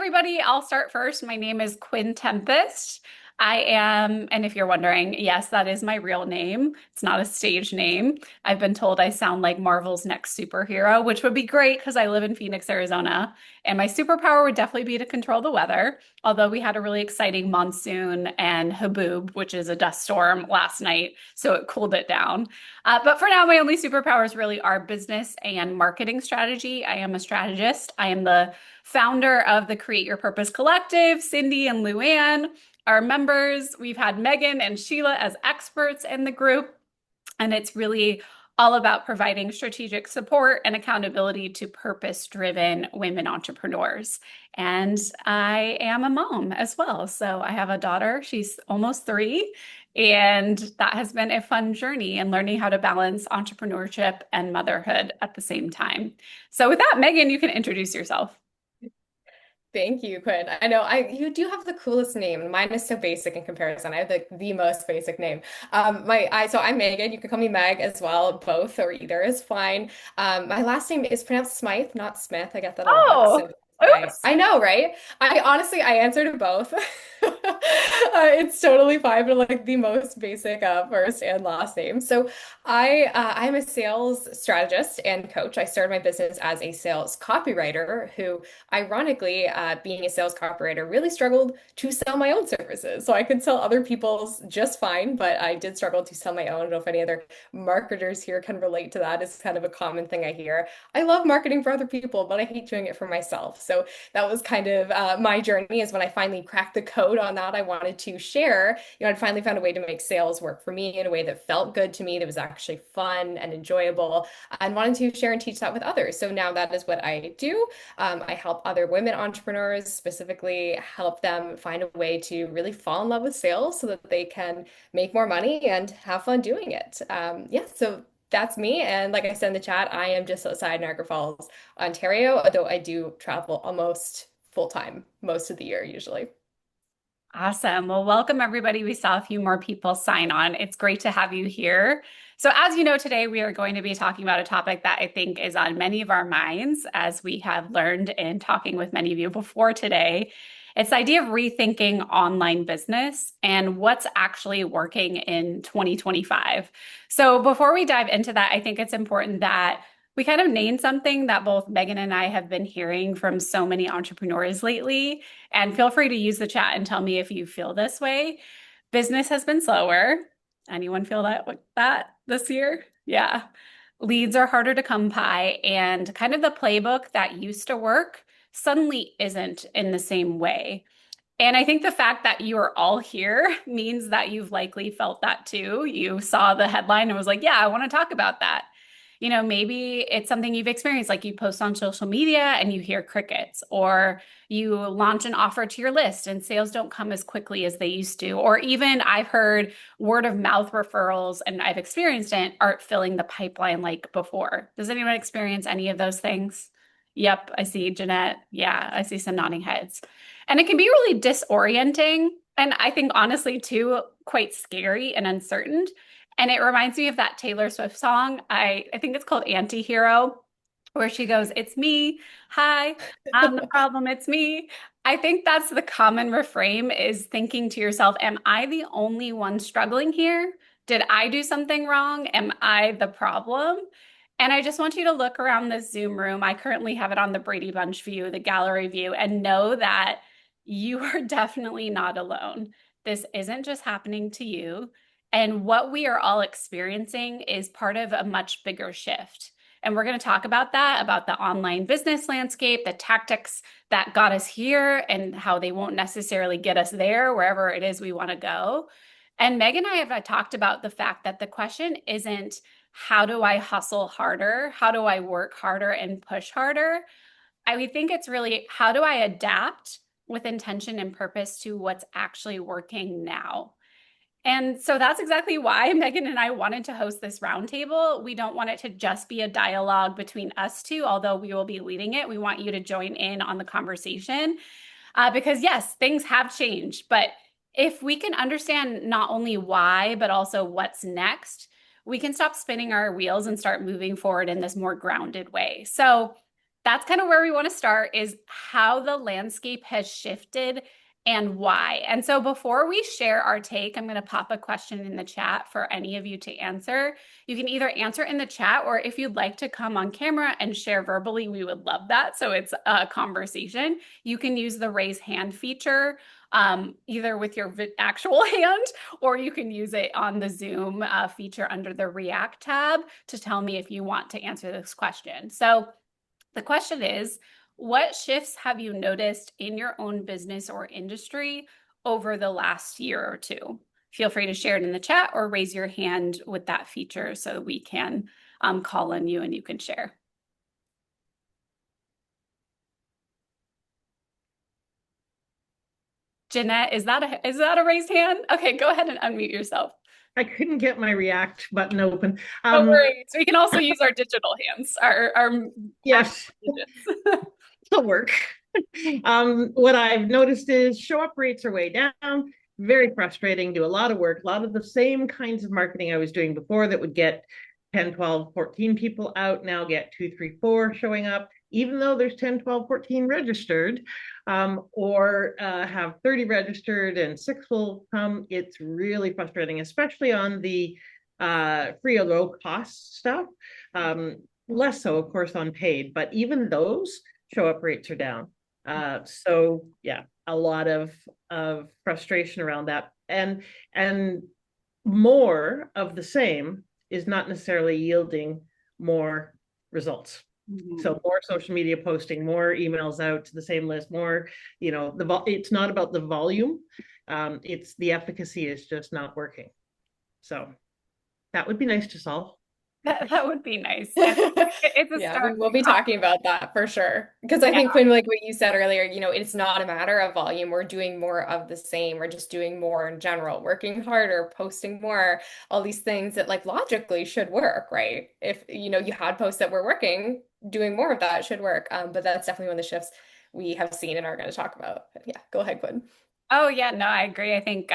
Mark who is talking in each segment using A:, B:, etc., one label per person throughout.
A: everybody. I'll start first. My name is Quinn Tempest. And if you're wondering, yes, that is my real name. It's not a stage name. I've been told I sound like Marvel's next superhero, which would be great because I live in Phoenix, Arizona. And my superpower would definitely be to control the weather. Although we had a really exciting monsoon and haboob, which is a dust storm last night. So it cooled it down. But for now, my only superpowers really are business and marketing strategy. I am a strategist. I am the founder of the Create Your Purpose Collective. Cindy and Luann are members. We've had Megan and Sheila as experts in the group, and it's really all about providing strategic support and accountability to purpose-driven women entrepreneurs. And I am a mom as well. So I have a daughter. She's almost 3. And that has been a fun journey in learning how to balance entrepreneurship and motherhood at the same time. So with that, Megan, you can introduce yourself.
B: Thank you, Quinn. I know you do have the coolest name. Mine is so basic in comparison. I have the most basic name. So I'm Megan. You can call me Meg as well. Both or either is fine. My last name is pronounced Smythe, not Smith. I get that a lot.
A: Oh,
B: So
A: oops.
B: I know, right? I answer to both. It's totally fine, but like the most basic first and last name. So I'm a sales strategist and coach. I started my business as a sales copywriter who ironically, being a sales copywriter, really struggled to sell my own services. So I could sell other people's just fine, but I did struggle to sell my own. I don't know if any other marketers here can relate to that. It's kind of a common thing I hear. I love marketing for other people, but I hate doing it for myself. So that was kind of my journey is when I finally cracked the code on that. I wanted to share, I'd finally found a way to make sales work for me in a way that felt good to me, that was actually fun and enjoyable, and wanted to share and teach that with others. So now that is what I do. I help other women entrepreneurs, specifically help them find a way to really fall in love with sales so that they can make more money and have fun doing it. Yeah, so that's me. And like I said in the chat, I am just outside Niagara Falls, Ontario, although I do travel almost full time most of the year usually.
A: Awesome. Well, welcome everybody. We saw a few more people sign on. It's great to have you here. So, as you know, today we are going to be talking about a topic that I think is on many of our minds, as we have learned in talking with many of you before today. It's the idea of rethinking online business and what's actually working in 2025. So, before we dive into that, I think it's important that we kind of name something that both Megan and I have been hearing from so many entrepreneurs lately. And feel free to use the chat and tell me if you feel this way. Business has been slower. Anyone feel that this year? Yeah. Leads are harder to come by, and kind of the playbook that used to work suddenly isn't in the same way. And I think the fact that you are all here means that you've likely felt that too. You saw the headline and was like, yeah, I want to talk about that. Maybe it's something you've experienced, like you post on social media and you hear crickets, or you launch an offer to your list and sales don't come as quickly as they used to. Or even I've heard word of mouth referrals, and I've experienced it, aren't filling the pipeline like before. Does anyone experience any of those things? Yep, I see Jeanette. Yeah, I see some nodding heads. And it can be really disorienting. And I think honestly, too, quite scary and uncertain. And it reminds me of that Taylor Swift song. I think it's called Anti-Hero, where she goes, "It's me. Hi, I'm the problem. It's me." I think that's the common refrain, is thinking to yourself, am I the only one struggling here? Did I do something wrong? Am I the problem? And I just want you to look around this Zoom room. I currently have it on the Brady Bunch view, the gallery view, and know that you are definitely not alone. This isn't just happening to you. And what we are all experiencing is part of a much bigger shift. And we're going to talk about that, about the online business landscape, the tactics that got us here, and how they won't necessarily get us there, wherever it is we want to go. And Meg and I have talked about the fact that the question isn't, how do I hustle harder? How do I work harder and push harder? I think it's really, how do I adapt with intention and purpose to what's actually working now? And so that's exactly why Megan and I wanted to host this roundtable. We don't want it to just be a dialogue between us two, although we will be leading it. We want you to join in on the conversation because, yes, things have changed. But if we can understand not only why, but also what's next, we can stop spinning our wheels and start moving forward in this more grounded way. So that's kind of where we want to start is how the landscape has shifted and why. And so before we share our take, I'm going to pop a question in the chat for any of you to answer. You can either answer in the chat, or if you'd like to come on camera and share verbally, we would love that. So it's a conversation. You can use the raise hand feature, either with your actual hand, or you can use it on the Zoom feature under the React tab to tell me if you want to answer this question. So the question is, what shifts have you noticed in your own business or industry over the last year or two? Feel free to share it in the chat or raise your hand with that feature so we can call on you and you can share. Jeanette, is that a raised hand? Okay, go ahead and unmute yourself.
C: I couldn't get my React button open.
A: No worries. We can also use our digital hands, our
C: yes, it'll work. What I've noticed is show up rates are way down. Very frustrating. Do a lot of work, a lot of the same kinds of marketing I was doing before that would get 10, 12, 14 people out, now get 2, 3, 4 showing up, even though there's 10, 12, 14 registered, or have 30 registered and 6 will come. It's really frustrating, especially on the free or low cost stuff. Less so, of course, on paid, but even those show up rates are down. So yeah, a lot of frustration around that, and more of the same is not necessarily yielding more results. So more social media posting, more emails out to the same list, more, it's not about the volume. It's the efficacy is just not working. So that would be nice to solve.
A: That would be nice. It's a
B: Yeah, we'll be talking about that for sure. Because I think, Quinn, like what you said earlier, it's not a matter of volume. We're doing more of the same. We're just doing more in general, working harder, posting more, all these things that like logically should work, right? If, you had posts that were working, doing more of that should work. But that's definitely one of the shifts we have seen and are going to talk about. But yeah, go ahead, Quinn.
A: Oh yeah, no, I agree. I think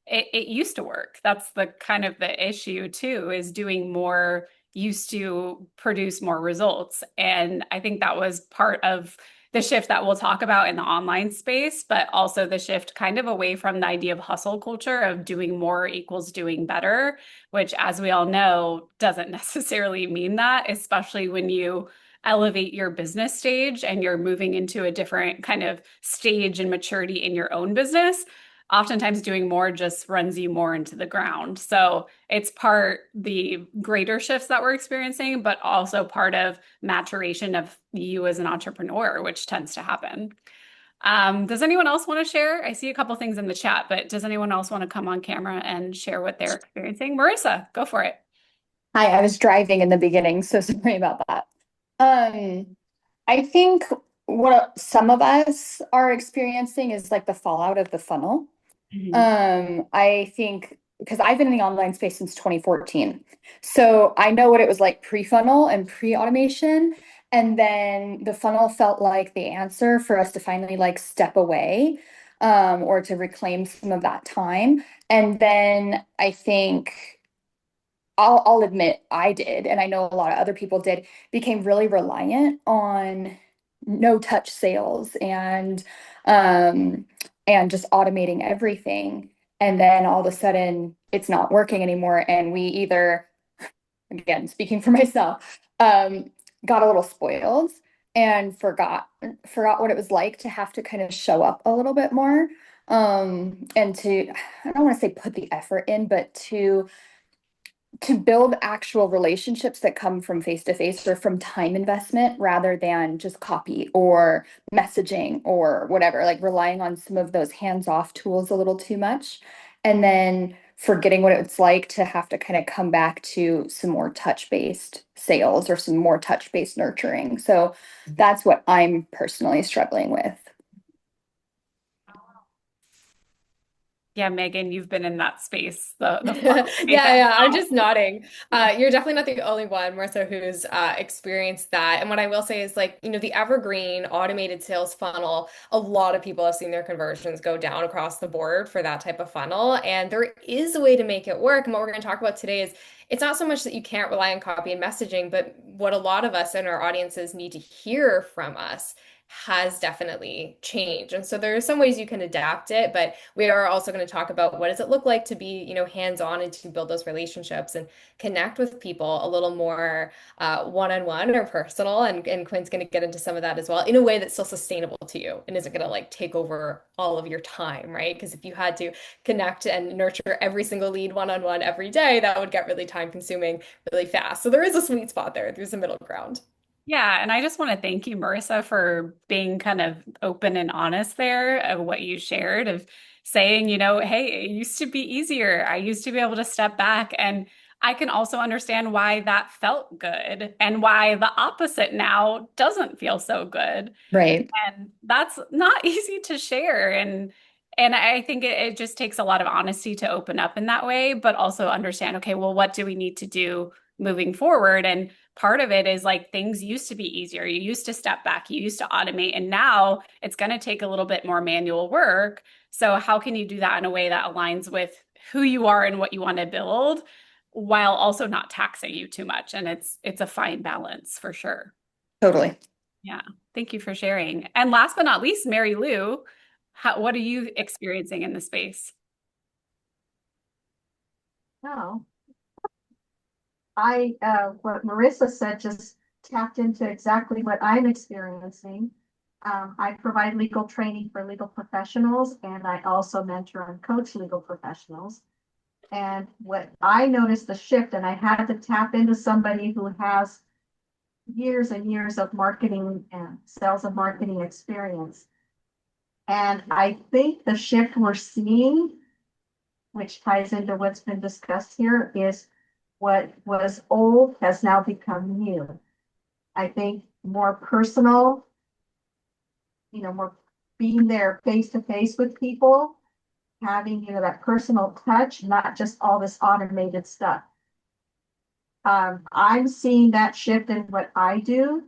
A: it used to work. That's the kind of the issue too, is doing more used to produce more results. And I think that was part of the shift that we'll talk about in the online space, but also the shift kind of away from the idea of hustle culture of doing more equals doing better, which, as we all know, doesn't necessarily mean that, especially when you elevate your business stage and you're moving into a different kind of stage and maturity in your own business. Oftentimes doing more just runs you more into the ground. So it's part the greater shifts that we're experiencing, but also part of maturation of you as an entrepreneur, which tends to happen. Does anyone else want to share? I see a couple things in the chat, but does anyone else want to come on camera and share what they're experiencing? Marissa, go for it.
D: Hi, I was driving in the beginning, so sorry about that. I think what some of us are experiencing is like the fallout of the funnel. I think because I've been in the online space since 2014. So I know what it was like pre-funnel and pre-automation. And then the funnel felt like the answer for us to finally like step away, or to reclaim some of that time. And then I think I'll admit I did, and I know a lot of other people did, became really reliant on no touch sales and just automating everything. And then all of a sudden it's not working anymore. And we either, again, speaking for myself, got a little spoiled and forgot what it was like to have to kind of show up a little bit more. And to, I don't want to say put the effort in, but to build actual relationships that come from face to face or from time investment rather than just copy or messaging or whatever, like relying on some of those hands-off tools a little too much. And then forgetting what it's like to have to kind of come back to some more touch-based sales or some more touch-based nurturing. So that's what I'm personally struggling with.
A: Yeah, Megan, you've been in that space, the
B: Yeah,
A: funnel space as
B: yeah, I'm
A: well.
B: just nodding. You're definitely not the only one, Marissa, who's experienced that. And what I will say is like, the evergreen automated sales funnel, a lot of people have seen their conversions go down across the board for that type of funnel. And there is a way to make it work. And what we're going to talk about today is it's not so much that you can't rely on copy and messaging, but what a lot of us in our audiences need to hear from us has definitely changed. And so there are some ways you can adapt it, but we are also going to talk about what does it look like to be, hands-on and to build those relationships and connect with people a little more one-on-one or personal. And Quinn's going to get into some of that as well in a way that's still sustainable to you and isn't going to like take over all of your time, right? Because if you had to connect and nurture every single lead one-on-one every day, that would get really time consuming really fast. So there is a sweet spot there. There's a middle ground.
A: Yeah, and I just want to thank you, Marissa, for being kind of open and honest there of what you shared of saying, hey, it used to be easier. I used to be able to step back. And I can also understand why that felt good and why the opposite now doesn't feel so good.
D: Right.
A: And that's not easy to share. And I think it just takes a lot of honesty to open up in that way, but also understand, okay, well, what do we need to do moving forward? And part of it is like things used to be easier. You used to step back, you used to automate, and now it's going to take a little bit more manual work. So how can you do that in a way that aligns with who you are and what you want to build while also not taxing you too much? And it's a fine balance for sure.
D: Totally.
A: Yeah. Thank you for sharing. And last but not least, Mary Lou, what are you experiencing in the space?
E: No, what Marissa said just tapped into exactly what I'm experiencing. I provide legal training for legal professionals, and I also mentor and coach legal professionals. And what I noticed the shift, and I had to tap into somebody who has years and years of marketing and sales and marketing experience. And I think the shift we're seeing, which ties into what's been discussed here, is what was old has now become new. I think more personal, more being there face to face with people, having, that personal touch, not just all this automated stuff. I'm seeing that shift in what I do,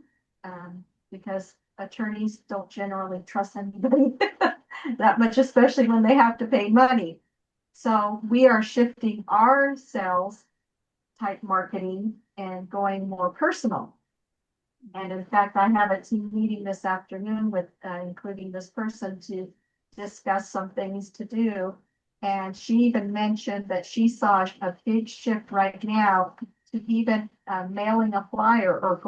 E: because attorneys don't generally trust anybody that much, especially when they have to pay money. So we are shifting our sales type marketing and going more personal. And in fact, I have a team meeting this afternoon with including this person to discuss some things to do. And she even mentioned that she saw a big shift right now to even mailing a flyer or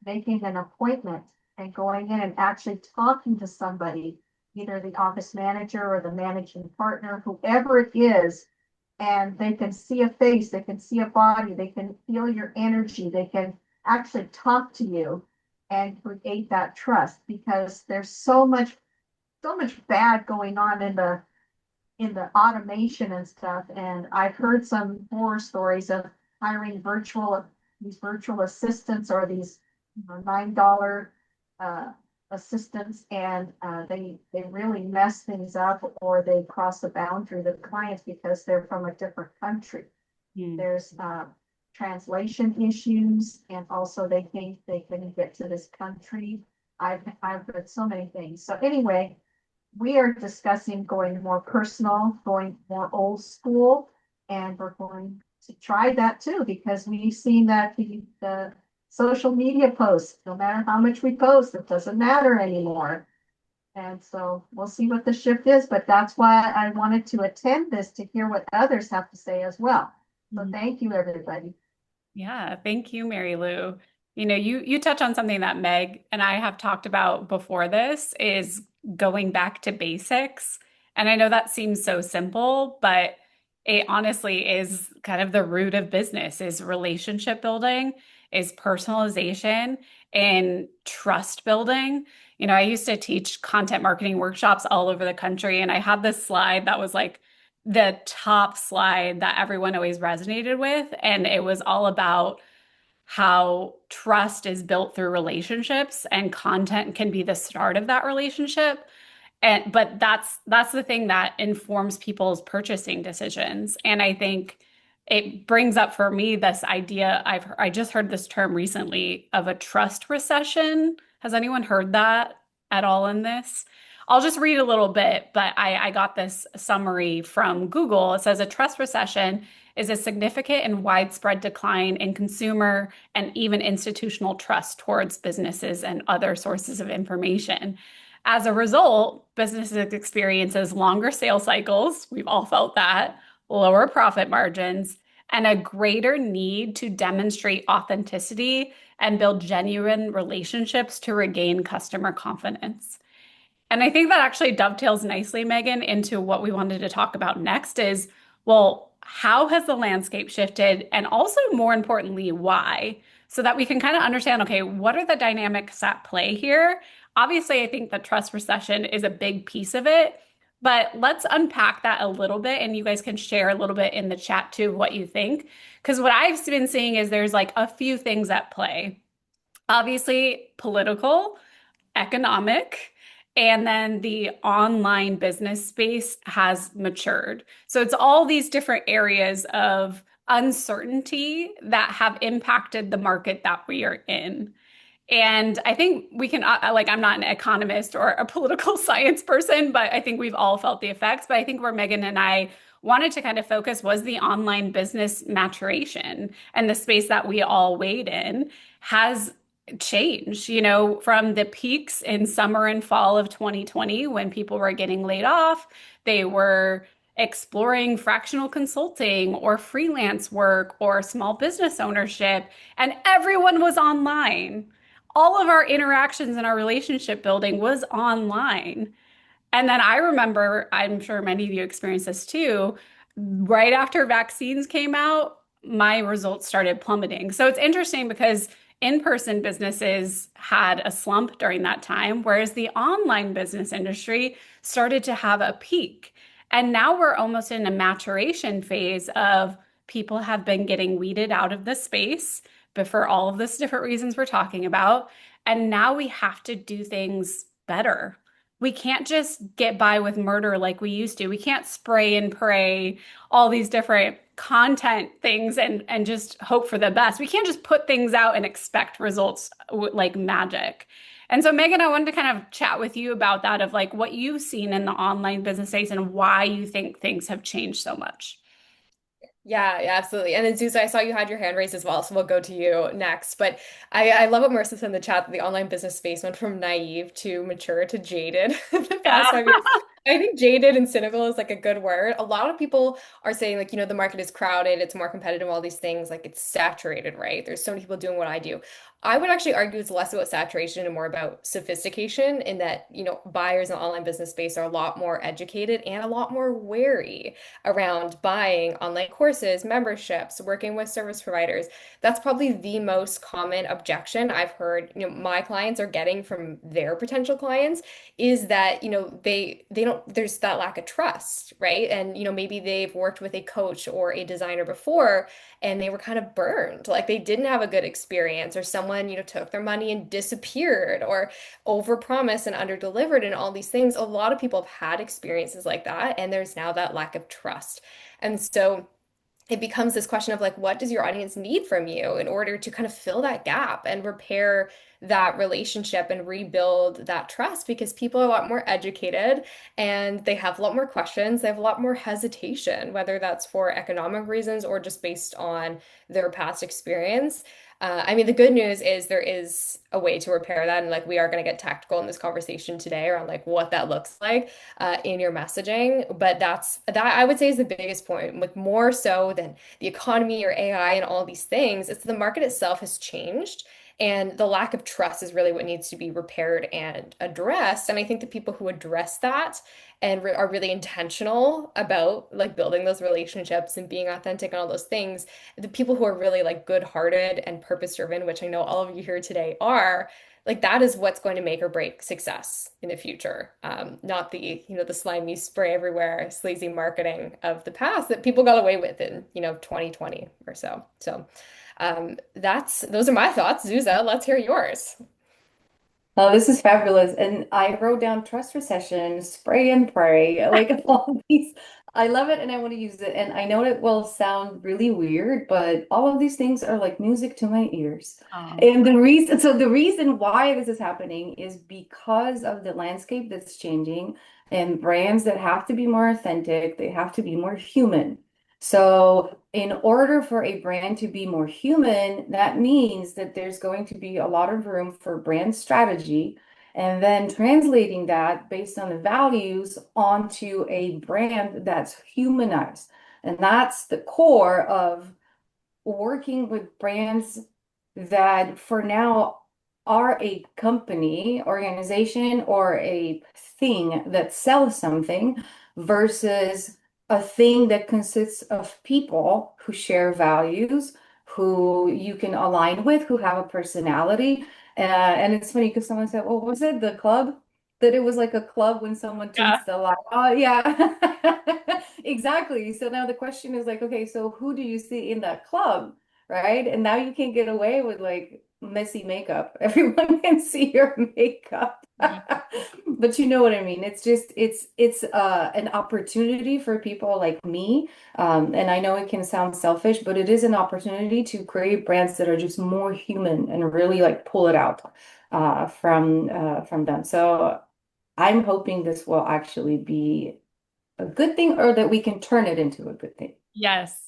E: making an appointment and going in and actually talking to somebody, either the office manager or the managing partner, whoever it is, and they can see a face, they can see a body, they can feel your energy, they can actually talk to you and create that trust, because there's so much bad going on in the automation and stuff. And I've heard some horror stories of hiring these virtual assistants or these $9 assistants, and they really mess things up, or they cross the boundary with clients because they're from a different country. There's translation issues, and also they think they can get to this country. I've heard so many things. So anyway, we are discussing going more personal, going more old school, and we're going to try that too, because we've seen that the social media posts, no matter how much we post, it doesn't matter anymore. And so we'll see what the shift is, but that's why I wanted to attend this, to hear what others have to say as well. So thank you, everybody.
A: Yeah, thank you, Mary Lou. You touch on something that Meg and I have talked about before this is going back to basics. And I know that seems so simple, but it honestly is kind of the root of business is relationship building, is personalization and trust building. I used to teach content marketing workshops all over the country, and I had this slide that was like the top slide that everyone always resonated with. And it was all about how trust is built through relationships and content can be the start of that relationship. And but that's the thing that informs people's purchasing decisions. And I think it brings up for me this idea I just heard this term recently of a trust recession. Has anyone heard that at all in this? I'll just read a little bit, but I got this summary from Google. It says a trust recession is a significant and widespread decline in consumer and even institutional trust towards businesses and other sources of information. As a result, businesses experiences longer sales cycles. We've all felt that, lower profit margins, and a greater need to demonstrate authenticity and build genuine relationships to regain customer confidence. And I think that actually dovetails nicely, Megan, into what we wanted to talk about next is, well, how has the landscape shifted? And also, more importantly, why? So that we can kind of understand, okay, what are the dynamics at play here? Obviously, I think the trust recession is a big piece of it, but let's unpack that a little bit. And you guys can share a little bit in the chat too, what you think. Because what I've been seeing is there's like a few things at play. Obviously, political, economic, and then the online business space has matured. So it's all these different areas of uncertainty that have impacted the market that we are in. And I think we can, like, I'm not an economist or a political science person, but I think we've all felt the effects. But I think where Megan and I wanted to kind of focus was the online business maturation and the space that we all wade in has changed, from the peaks in summer and fall of 2020 when people were getting laid off, they were exploring fractional consulting or freelance work or small business ownership, and everyone was online. All of our interactions and our relationship building was online. And then I remember, I'm sure many of you experienced this too, right after vaccines came out, my results started plummeting. So it's interesting because in-person businesses had a slump during that time, whereas the online business industry started to have a peak. And now we're almost in a maturation phase of people have been getting weeded out of the space, but for all of these different reasons we're talking about. And now we have to do things better. We can't just get by with murder like we used to. We can't spray and pray all these different content things and just hope for the best. We can't just put things out and expect results like magic. And so, Megan, I wanted to kind of chat with you about that of like what you've seen in the online business space and why you think things have changed so much.
B: Yeah, absolutely. And then Zuza, I saw you had your hand raised as well, so we'll go to you next. But I love what Marissa said in the chat that the online business space went from naive to mature to jaded in the
A: Yeah.
B: past 5 years. I think jaded and cynical is like a good word. A lot of people are saying like, the market is crowded, it's more competitive, all these things, like it's saturated, right? There's so many people doing what I do. I would actually argue it's less about saturation and more about sophistication in that, buyers in the online business space are a lot more educated and a lot more wary around buying online courses, memberships, working with service providers. That's probably the most common objection I've heard, my clients are getting from their potential clients is that, they don't, there's that lack of trust, right? And, maybe they've worked with a coach or a designer before and they were kind of burned, like they didn't have a good experience or someone, took their money and disappeared or overpromised and underdelivered and all these things. A lot of people have had experiences like that, and there's now that lack of trust. And so it becomes this question of like, what does your audience need from you in order to kind of fill that gap and repair that relationship and rebuild that trust? Because people are a lot more educated and they have a lot more questions. They have a lot more hesitation, whether that's for economic reasons or just based on their past experience. I mean, the good news is there is a way to repair that. And like, we are going to get tactical in this conversation today around like what that looks like in your messaging. But that I would say is the biggest point, like more so than the economy or AI and all these things. It's the market itself has changed. And the lack of trust is really what needs to be repaired and addressed. And I think the people who address that and are really intentional about like building those relationships and being authentic and all those things, the people who are really like good-hearted and purpose-driven, which I know all of you here today are, like that is what's going to make or break success in the future. Not the, the slimy spray everywhere, sleazy marketing of the past that people got away with in, 2020 or so. So those are my thoughts. Zuza, let's hear yours.
D: Oh, this is fabulous. And I wrote down trust recession, spray and pray, like all these. I love it and I want to use it. And I know it will sound really weird, but all of these things are like music to my ears.
A: Oh,
D: And the reason why this is happening is because of the landscape that's changing and brands that have to be more authentic, they have to be more human. So, in order for a brand to be more human, that means that there's going to be a lot of room for brand strategy and then translating that based on the values onto a brand that's humanized. And that's the core of working with brands that for now are a company, organization, or a thing that sells something versus a thing that consists of people who share values, who you can align with, who have a personality. And it's funny because someone said, well, was it the club? That it was like a club when someone
A: yeah.
D: tweets the light. Oh, yeah. Exactly. So now the question is like, okay, so who do you see in that club? Right? And now you can't get away with like messy makeup. Everyone can see your makeup. But you know what I mean. It's just it's an opportunity for people like me. And I know it can sound selfish, but it is an opportunity to create brands that are just more human and really like pull it out from them. So I'm hoping this will actually be a good thing or that we can turn it into a good thing.
A: Yes.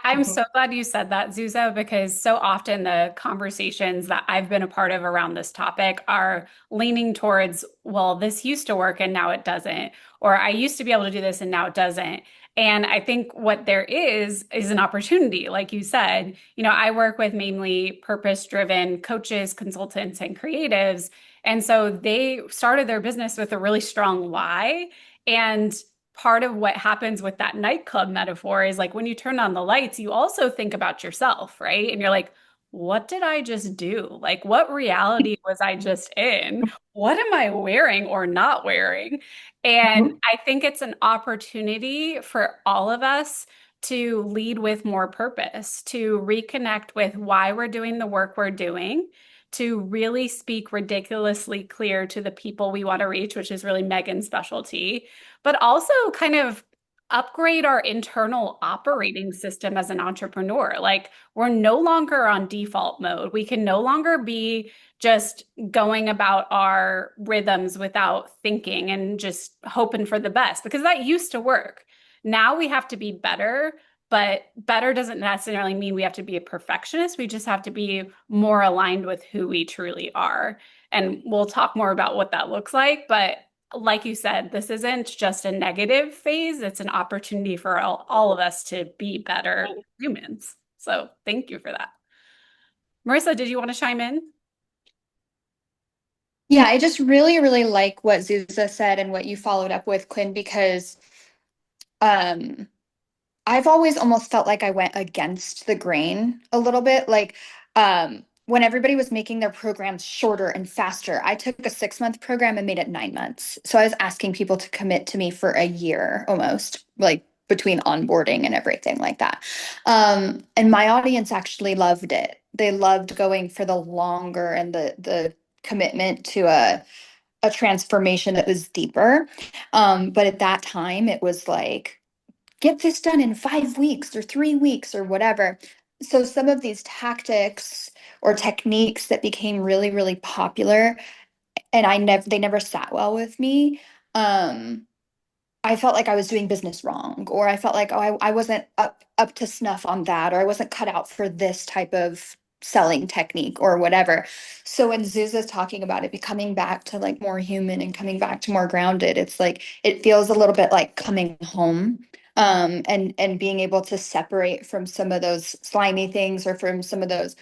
A: I'm
D: Mhm.
A: so glad you said that, Zuza, because so often the conversations that I've been a part of around this topic are leaning towards, well, this used to work and now it doesn't, or I used to be able to do this and now it doesn't. And I think what there is an opportunity, like you said. I work with mainly purpose-driven coaches, consultants, and creatives. And so they started their business with a really strong why. And part of what happens with that nightclub metaphor is like when you turn on the lights, you also think about yourself, right? And you're like, what did I just do? Like, what reality was I just in? What am I wearing or not wearing? And
D: Mhm.
A: I think it's an opportunity for all of us to lead with more purpose, to reconnect with why we're doing the work we're doing, to really speak ridiculously clear to the people we want to reach, which is really Megan's specialty, but also kind of upgrade our internal operating system as an entrepreneur. Like we're no longer on default mode. We can no longer be just going about our rhythms without thinking and just hoping for the best because that used to work. Now we have to be better, but better doesn't necessarily mean we have to be a perfectionist. We just have to be more aligned with who we truly are. And we'll talk more about what that looks like. But like you said, this isn't just a negative phase, it's an opportunity for all of us to be better humans. So thank you for that. Marissa, did you want to chime in?
D: Yeah, I just really, really like what Zuza said and what you followed up with, Quinn, because um I've always almost felt like I went against the grain a little bit. Like, when everybody was making their programs shorter and faster, I took a 6-month program and made it 9 months. So I was asking people to commit to me for a year almost, like between onboarding and everything like that. And my audience actually loved it. They loved going for the longer and the commitment to a transformation that was deeper. But at that time, it was like, get this done in 5 weeks or 3 weeks or whatever. So some of these tactics or techniques that became really, really popular, and they never sat well with me. Um, I felt like I was doing business wrong, or I felt like, oh, I wasn't up to snuff on that, or I wasn't cut out for this type of selling technique or whatever. So when Zuza's talking about it becoming back to like more human and coming back to more grounded, it's like it feels a little bit like coming home. And being able to separate from some of those slimy things or from some of those,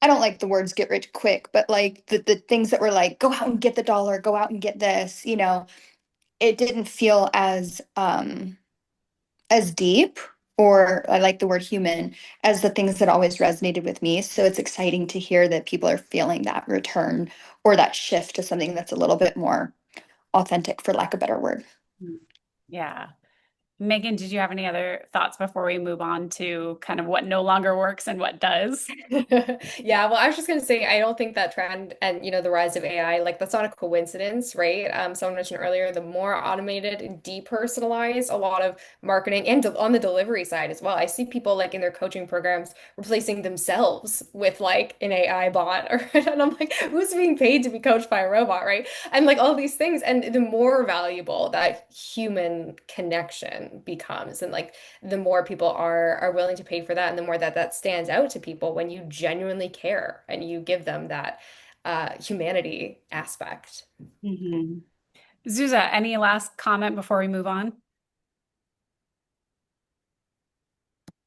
D: I don't like the words get rich quick, but like the things that were like, go out and get the dollar, go out and get this, it didn't feel as deep, or I like the word human, as the things that always resonated with me. So it's exciting to hear that people are feeling that return or that shift to something that's a little bit more authentic, for lack of a better word.
A: Yeah. Megan, did you have any other thoughts before we move on to kind of what no longer works and what does?
B: Yeah, well, I was just gonna say I don't think that trend and the rise of AI, like that's not a coincidence, right? Someone mentioned earlier, the more automated and depersonalized a lot of marketing and on the delivery side as well. I see people like in their coaching programs replacing themselves with like an AI bot, or and I'm like, who's being paid to be coached by a robot, right? And like all these things, and the more valuable that human connection becomes, and like the more people are willing to pay for that, and the more that that stands out to people when you genuinely care and you give them that humanity aspect.
A: Mhm. Zuza, any last comment before we move on?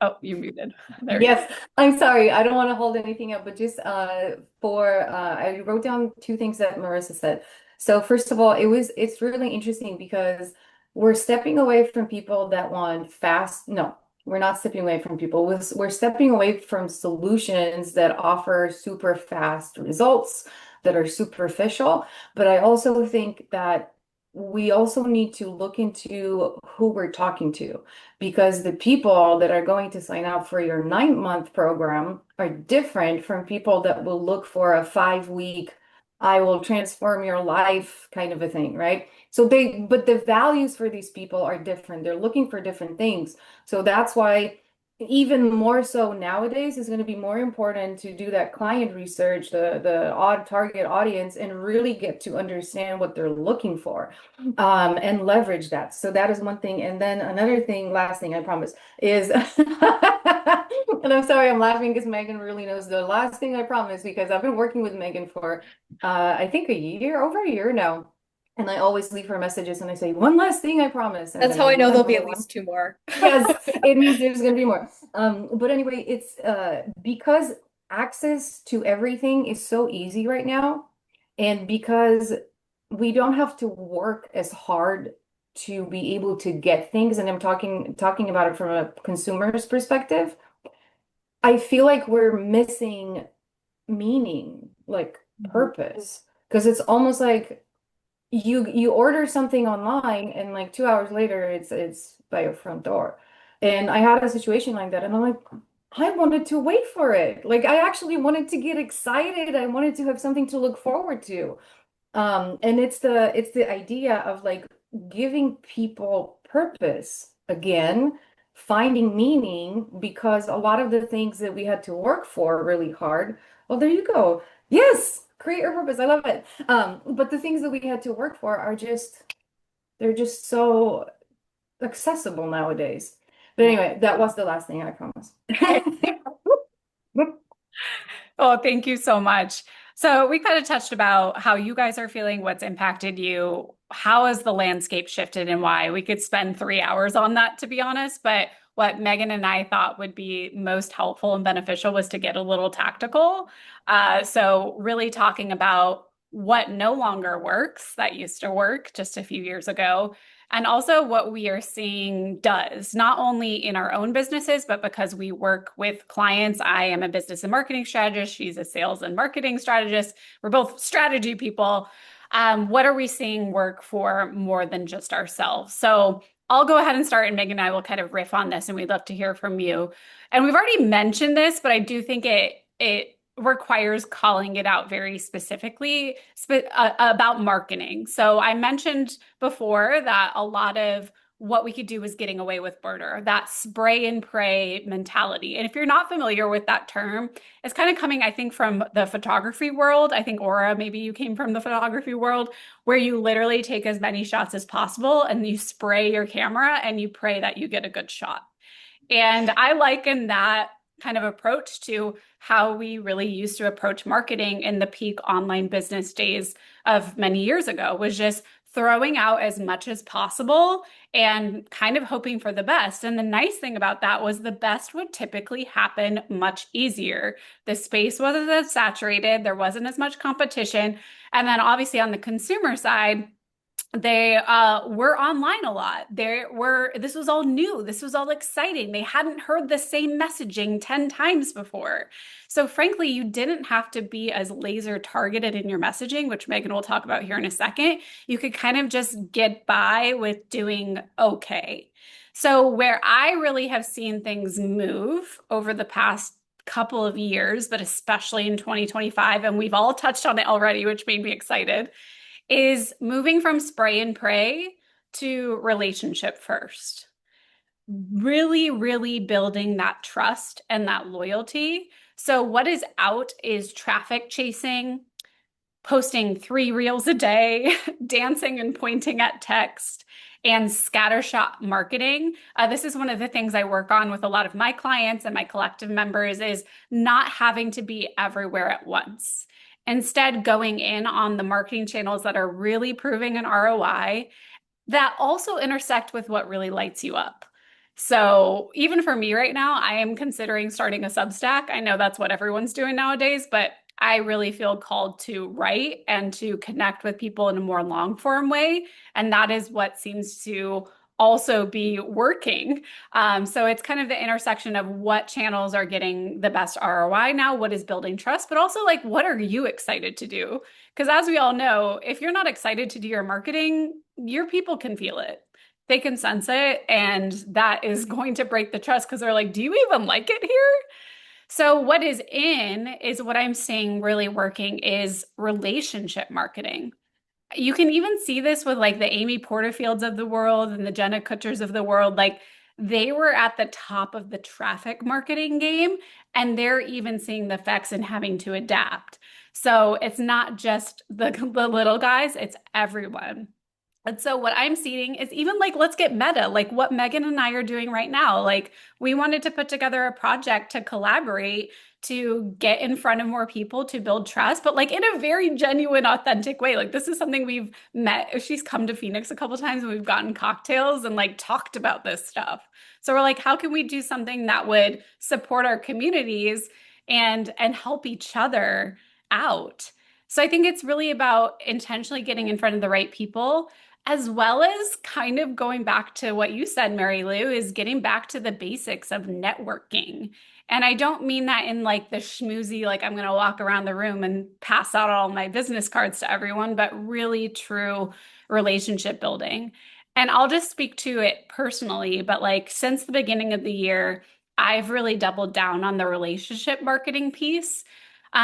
A: Oh, you're muted. There we go.
F: Yes, I'm sorry. I don't want to hold anything up, but just I wrote down two things that Marissa said. So first of all, it's really interesting because we're stepping away from people that want fast. No, we're not stepping away from people. We're stepping away from solutions that offer super fast results that are superficial. But I also think that we also need to look into who we're talking to, because the people that are going to sign up for your 9-month program are different from people that will look for a 5-week, I will transform your life kind of a thing, right? But the values for these people are different. They're looking for different things. So that's why even more so nowadays is going to be more important to do that client research, the odd target audience, and really get to understand what they're looking for, and leverage that. So that is one thing. And then another thing, last thing, I promise, is, and I'm sorry, I'm laughing because Megan really knows the last thing I promise, because I've been working with Megan for, I think over a year now. And I always leave her messages and I say, one last thing, I promise. And
B: That's
F: then
B: how
F: I
B: I know there'll be
F: remember
B: at
F: one.
B: least two more.
F: Yes, it means there's going to be more. But anyway, it's because access to everything is so easy right now, and because we don't have to work as hard to be able to get things, and I'm talking about it from a consumer's perspective, I feel like we're missing meaning, like purpose, because it's almost like you order something online and like 2 hours later it's by your front door. And I had a situation like that and I'm like, I wanted to wait for it. Like I actually wanted to get excited. I wanted to have something to look forward to. And it's the idea of like giving people purpose again, finding meaning, because a lot of the things that we had to work for really hard, well, there you go. Yes, create your purpose. I love it. But the things that we had to work for are they're just so accessible nowadays. But anyway, that was the last thing, I promise.
A: Oh, thank you so much. So we kind of touched about how you guys are feeling, what's impacted you, how has the landscape shifted and why. We could spend 3 hours on that, to be honest, but what Megan and I thought would be most helpful and beneficial was to get a little tactical. So really talking about what no longer works that used to work just a few years ago, and also what we are seeing does, not only in our own businesses, but because we work with clients. I am a business and marketing strategist. She's a sales and marketing strategist. We're both strategy people. What are we seeing work for more than just ourselves? So I'll go ahead and start, and Megan and I will kind of riff on this, and we'd love to hear from you. And we've already mentioned this, but I do think it requires calling it out very specifically about marketing. So I mentioned before that a lot of what we could do was getting away with murder, that spray and pray mentality. And if you're not familiar with that term, it's kind of coming, I think, from the photography world. I think, Aura, maybe you came from the photography world, where you literally take as many shots as possible and you spray your camera and you pray that you get a good shot. And I liken that kind of approach to how we really used to approach marketing in the peak online business days of many years ago, was just throwing out as much as possible and kind of hoping for the best. And the nice thing about that was the best would typically happen much easier. The space wasn't as saturated, there wasn't as much competition. And then obviously on the consumer side, they were online a lot. This was all new. This was all exciting. They hadn't heard the same messaging 10 times before. So frankly, you didn't have to be as laser targeted in your messaging, which Megan will talk about here in a second. You could kind of just get by with doing okay. So where I really have seen things move over the past couple of years, but especially in 2025, and we've all touched on it already, which made me excited, is moving from spray and pray to relationship first. Really, really building that trust and that loyalty. So what is out is traffic chasing, posting 3 reels a day, dancing and pointing at text, and scattershot marketing. This is one of the things I work on with a lot of my clients and my collective members is not having to be everywhere at once. Instead, going in on the marketing channels that are really proving an ROI that also intersect with what really lights you up. So even for me right now, I am considering starting a Substack. I know that's what everyone's doing nowadays, but I really feel called to write and to connect with people in a more long form way. And that is what seems to also be working. So it's kind of the intersection of what channels are getting the best ROI now, what is building trust, but also like, what are you excited to do? Because as we all know, if you're not excited to do your marketing, your people can feel it. They can sense it. And that is going to break the trust because they're like, do you even like it here? So what is in is what I'm seeing really working is relationship marketing. You can even see this with like the Amy Porterfields of the world and the Jenna Kutchers of the world. Like they were at the top of the traffic marketing game, and they're even seeing the effects and having to adapt. So it's not just the little guys, it's everyone. And so what I'm seeing is even like, let's get meta, like what Megan and I are doing right now. Like we wanted to put together a project to collaborate, to get in front of more people, to build trust, but like in a very genuine, authentic way. Like this is something we've met. She's come to Phoenix a couple times and we've gotten cocktails and like talked about this stuff. So we're like, how can we do something that would support our communities and help each other out? So I think it's really about intentionally getting in front of the right people as well as kind of going back to what you said, Mary Lou, is getting back to the basics of networking. And I don't mean that in like the schmoozy, like I'm going to walk around the room and pass out all my business cards to everyone, but really true relationship building. And I'll just speak to it personally, but like since the beginning of the year, I've really doubled down on the relationship marketing piece.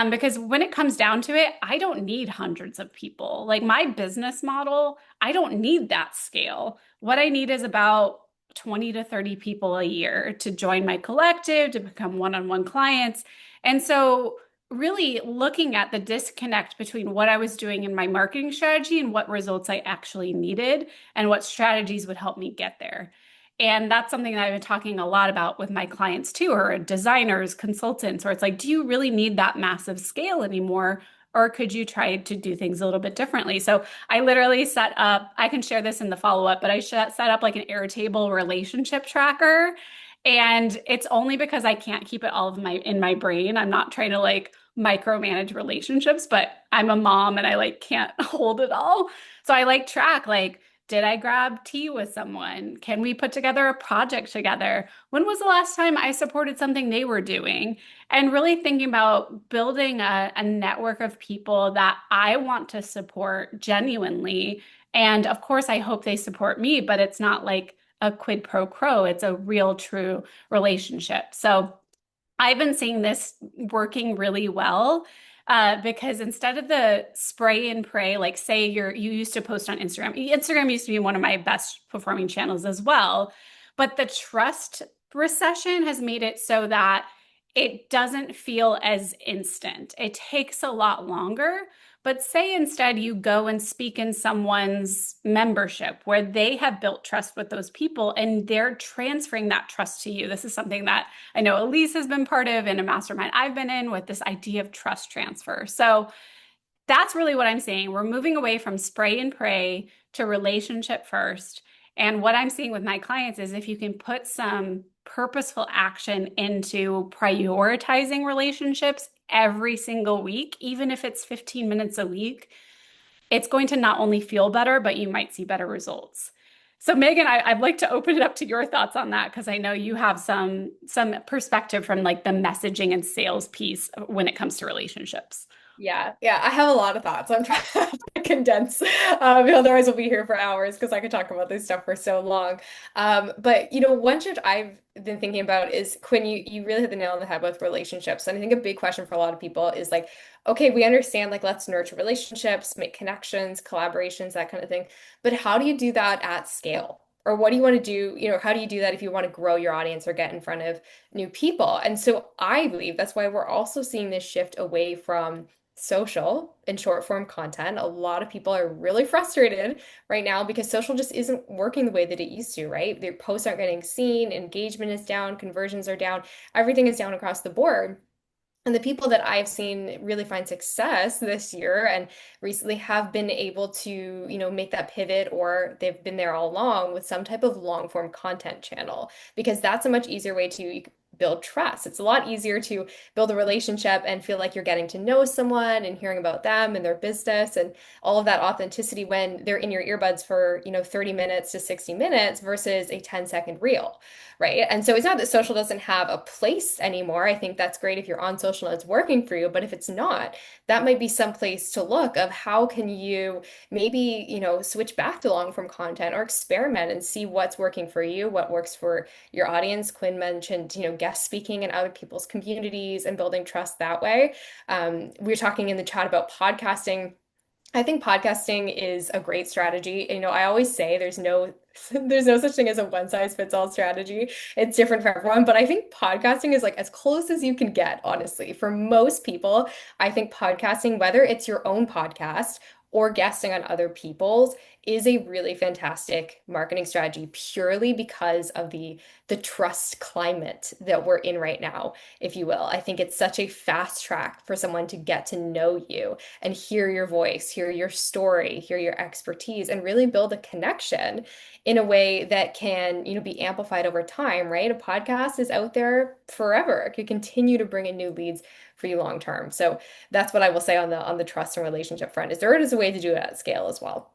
A: Because when it comes down to it, I don't need hundreds of people. Like my business model, I don't need that scale. What I need is about 20 to 30 people a year to join my collective, to become one-on-one clients. And so really looking at the disconnect between what I was doing in my marketing strategy and what results I actually needed and what strategies would help me get there. And that's something that I've been talking a lot about with my clients too, or designers, consultants, where it's like, do you really need that massive scale anymore? Or could you try to do things a little bit differently? So I literally set up, I can share this in the follow-up, but I set up like an Airtable relationship tracker. And it's only because I can't keep it all of in my brain. I'm not trying to like micromanage relationships, but I'm a mom and I like can't hold it all. So I like track like, did I grab tea with someone? Can we put together a project together? When was the last time I supported something they were doing? And really thinking about building a network of people that I want to support genuinely. And of course, I hope they support me, but it's not like a quid pro quo. It's a real, true relationship. So I've been seeing this working really well. Because instead of the spray and pray, like say you used to post on Instagram. Instagram used to be one of my best performing channels as well. But the trust recession has made it so that it doesn't feel as instant. It takes a lot longer. But say instead you go and speak in someone's membership where they have built trust with those people and they're transferring that trust to you. This is something that I know Elise has been part of in a mastermind I've been in with this idea of trust transfer. So that's really what I'm saying. We're moving away from spray and pray to relationship first. And what I'm seeing with my clients is if you can put some purposeful action into prioritizing relationships every single week, even if it's 15 minutes a week, it's going to not only feel better, but you might see better results. So Megan, I'd like to open it up to your thoughts on that because I know you have some perspective from like the messaging and sales piece when it comes to relationships.
B: Yeah, yeah, I have a lot of thoughts. I'm trying to condense, otherwise we'll be here for hours because I could talk about this stuff for so long. But one shift I've been thinking about is Quinn, you really hit the nail on the head with relationships. And I think a big question for a lot of people is like, okay, we understand like let's nurture relationships, make connections, collaborations, that kind of thing. But how do you do that at scale? Or what do you want to do? How do you do that if you want to grow your audience or get in front of new people? And so I believe that's why we're also seeing this shift away from social and short form content. A lot of people are really frustrated right now because social just isn't working the way that it used to, right? Their posts aren't getting seen, engagement is down, conversions are down, everything is down across the board. And the people that I've seen really find success this year and recently have been able to, make that pivot, or they've been there all along with some type of long form content channel, because that's a much easier way to build trust. It's a lot easier to build a relationship and feel like you're getting to know someone and hearing about them and their business and all of that authenticity when they're in your earbuds for, 30 minutes to 60 minutes versus a 10-second reel. Right. And so it's not that social doesn't have a place anymore. I think that's great if you're on social and it's working for you. But if it's not, that might be some place to look of how can you maybe, switch back to long form content or experiment and see what's working for you, what works for your audience. Quinn mentioned, guest speaking in other people's communities and building trust that way. We were talking in the chat about podcasting. I think podcasting is a great strategy. I always say there's no there's no such thing as a one size fits all strategy. It's different for everyone, but I think podcasting is like as close as you can get, honestly. For most people, I think podcasting, whether it's your own podcast or guesting on other people's, is a really fantastic marketing strategy purely because of the trust climate that we're in right now, if you will. I think it's such a fast track for someone to get to know you and hear your voice, hear your story, hear your expertise, and really build a connection in a way that can, be amplified over time, right? A podcast is out there forever. It could continue to bring in new leads for you long term. So that's what I will say on the trust and relationship front. Is there is a way to do it at scale as well.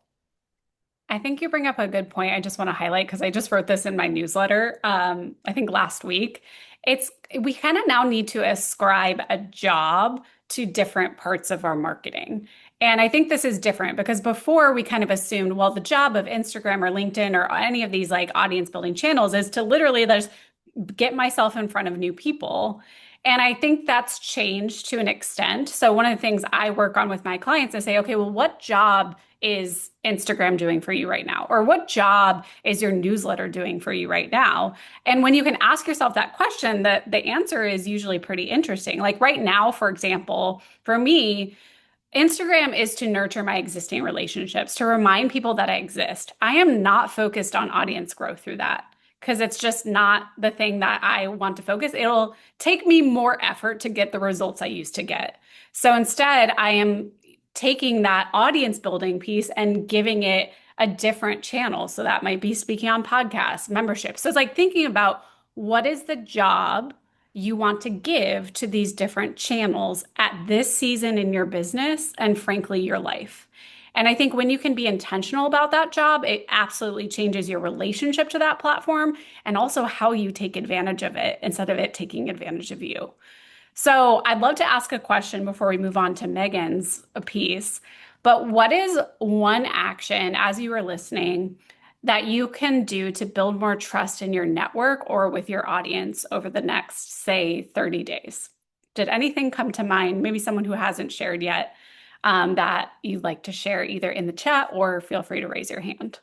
A: I think you bring up a good point. I just want to highlight because I just wrote this in my newsletter, I think last week. We kind of now need to ascribe a job to different parts of our marketing. And I think this is different because before we kind of assumed, well, the job of Instagram or LinkedIn or any of these like audience building channels is to literally just get myself in front of new people. And I think that's changed to an extent. So one of the things I work on with my clients is say, okay, well, what job is Instagram doing for you right now? Or what job is your newsletter doing for you right now? And when you can ask yourself that question, the answer is usually pretty interesting. Like right now, for example, for me, Instagram is to nurture my existing relationships, to remind people that I exist. I am not focused on audience growth through that because it's just not the thing that I want to focus. It'll take me more effort to get the results I used to get. So instead, I am taking that audience building piece and giving it a different channel. So that might be speaking on podcasts, memberships. So it's like thinking about what is the job you want to give to these different channels at this season in your business and frankly, your life. And I think when you can be intentional about that job, it absolutely changes your relationship to that platform and also how you take advantage of it instead of it taking advantage of you. So I'd love to ask a question before we move on to Megan's piece. But what is one action as you were listening that you can do to build more trust in your network or with your audience over the next, say, 30 days? Did anything come to mind? Maybe someone who hasn't shared yet that you'd like to share either in the chat or feel free to raise your hand.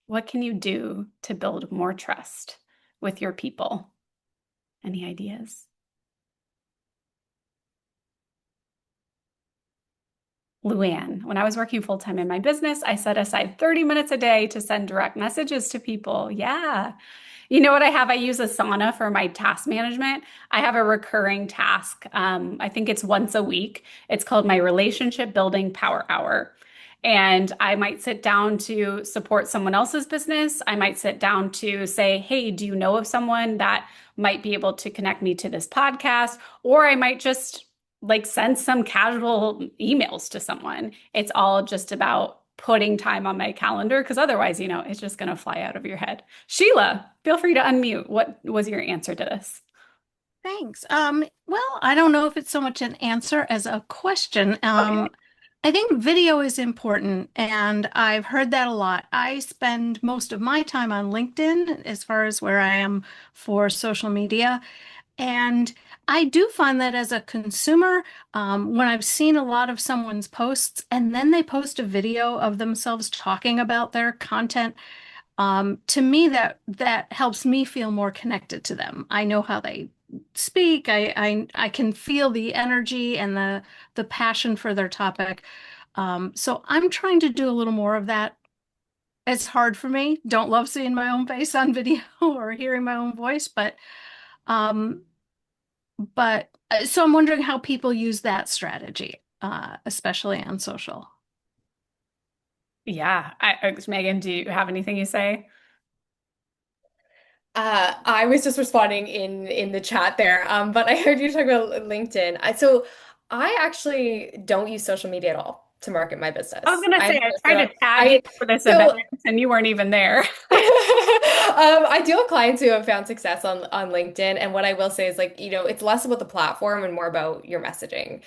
A: What can you do to build more trust with your people? Any ideas? Luann, when I was working full-time in my business, I set aside 30 minutes a day to send direct messages to people. Yeah. You know what I have? I use Asana for my task management. I have a recurring task. I think it's once a week. It's called my Relationship Building Power Hour. And I might sit down to support someone else's business. I might sit down to say, hey, do you know of someone that might be able to connect me to this podcast? Or I might just like send some casual emails to someone. It's all just about putting time on my calendar because otherwise, it's just going to fly out of your head. Sheila, feel free to unmute. What was your answer to this?
G: Thanks. Well, I don't know if it's so much an answer as a question.
B: Okay.
G: I think video is important, and I've heard that a lot. I spend most of my time on LinkedIn as far as where I am for social media. And I do find that as a consumer, when I've seen a lot of someone's posts and then they post a video of themselves talking about their content, to me that helps me feel more connected to them. I know how they speak. I can feel the energy and the passion for their topic. So I'm trying to do a little more of that. It's hard for me. Don't love seeing my own face on video or hearing my own voice, um, so I'm wondering how people use that strategy, especially on social.
A: Yeah. Megan, do you have anything you say?
B: I was just responding in the chat there, but I heard you talk about LinkedIn. So I actually don't use social media at all to market my
A: I was
B: business.
A: gonna
B: I'm
A: say
B: a
A: I
B: person
A: tried
B: of
A: to tag you
B: I
A: for this event
B: so
A: and you weren't even there.
B: I deal with clients who have found success on LinkedIn, and what I will say is like, it's less about the platform and more about your messaging.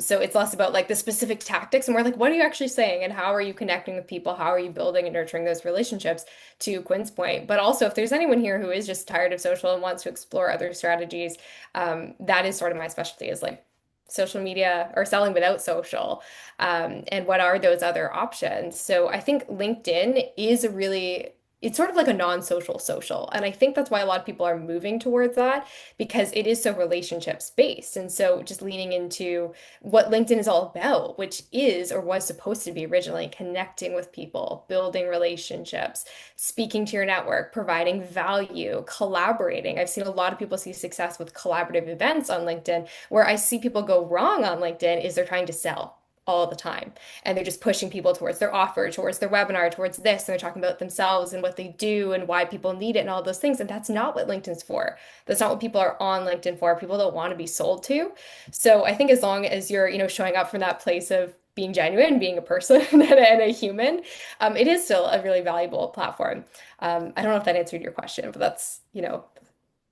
B: So it's less about like the specific tactics and more like what are you actually saying and how are you connecting with people? How are you building and nurturing those relationships, to Quinn's point. But also, if there's anyone here who is just tired of social and wants to explore other strategies, that is sort of my specialty is like social media or selling without social. And what are those other options? So I think LinkedIn is a really it's sort of like a non-social social. And I think that's why a lot of people are moving towards that because it is so relationships based. And so just leaning into what LinkedIn is all about, which is or was supposed to be originally connecting with people, building relationships, speaking to your network, providing value, collaborating. I've seen a lot of people see success with collaborative events on LinkedIn. Where I see people go wrong on LinkedIn is they're trying to sell all the time and they're just pushing people towards their offer, towards their webinar, towards this, and they're talking about themselves and what they do and why people need it and all those things. And that's not what LinkedIn's for. That's not what people are on LinkedIn for. People don't want to be sold to. So I think as long as you're, showing up from that place of being genuine, being a person and a human, it is still a really valuable platform. I don't know if that answered your question, but that's,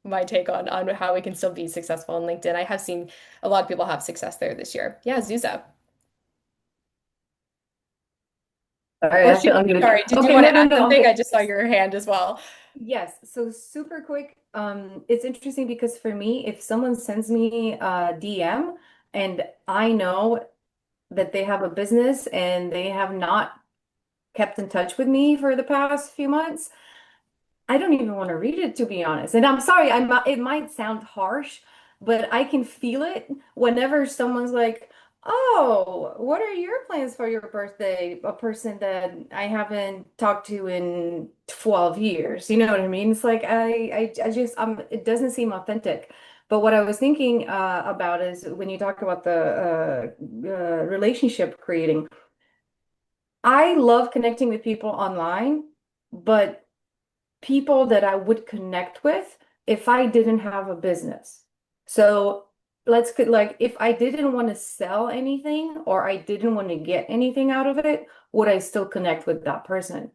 B: my take on how we can still be successful on LinkedIn. I have seen a lot of people have success there this year. Yeah, Zuza.
F: Sorry,
B: Or
F: I have to
B: shoot,
F: unmute.
B: sorry, did you
F: Okay,
B: want
F: no,
B: to
F: no,
B: add
F: no.
B: something? I
F: Okay.
B: just saw your hand as well.
F: Yes, so super quick. It's interesting because for me, if someone sends me a DM and I know that they have a business and they have not kept in touch with me for the past few months, I don't even want to read it, to be honest. And I'm sorry, it might sound harsh, but I can feel it whenever someone's like, "Oh, what are your plans for your birthday?" A person that I haven't talked to in 12 years. You know what I mean? It's like I just it doesn't seem authentic. But what I was thinking about is when you talk about the relationship creating, I love connecting with people online, but people that I would connect with if I didn't have a business. So like if I didn't want to sell anything or I didn't want to get anything out of it, would I still connect with that person?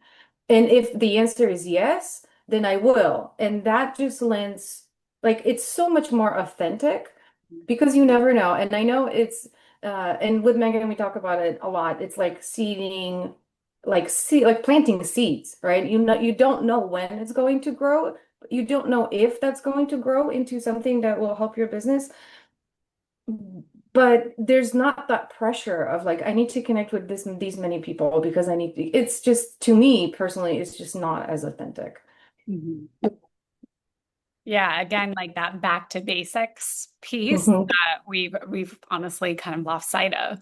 F: And if the answer is yes, then I will. And that just lends like it's so much more authentic because you never know. And I know it's and with Megan we talk about it a lot. It's like seeding like planting seeds, right? You don't know when it's going to grow. You don't know if that's going to grow into something that will help your business. But there's not that pressure of like I need to connect with these many people because I need to. It's just to me personally, it's just not as authentic.
A: Mhm. Yeah, again, like that back to basics piece
F: Mhm.
A: that we've honestly kind of lost sight of.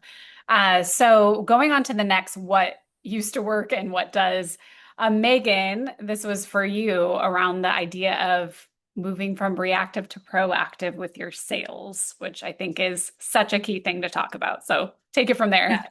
A: So going on to the next, what used to work and what does. Megan, this was for you around the idea of moving from reactive to proactive with your sales, which I think is such a key thing to talk about. So take it from there.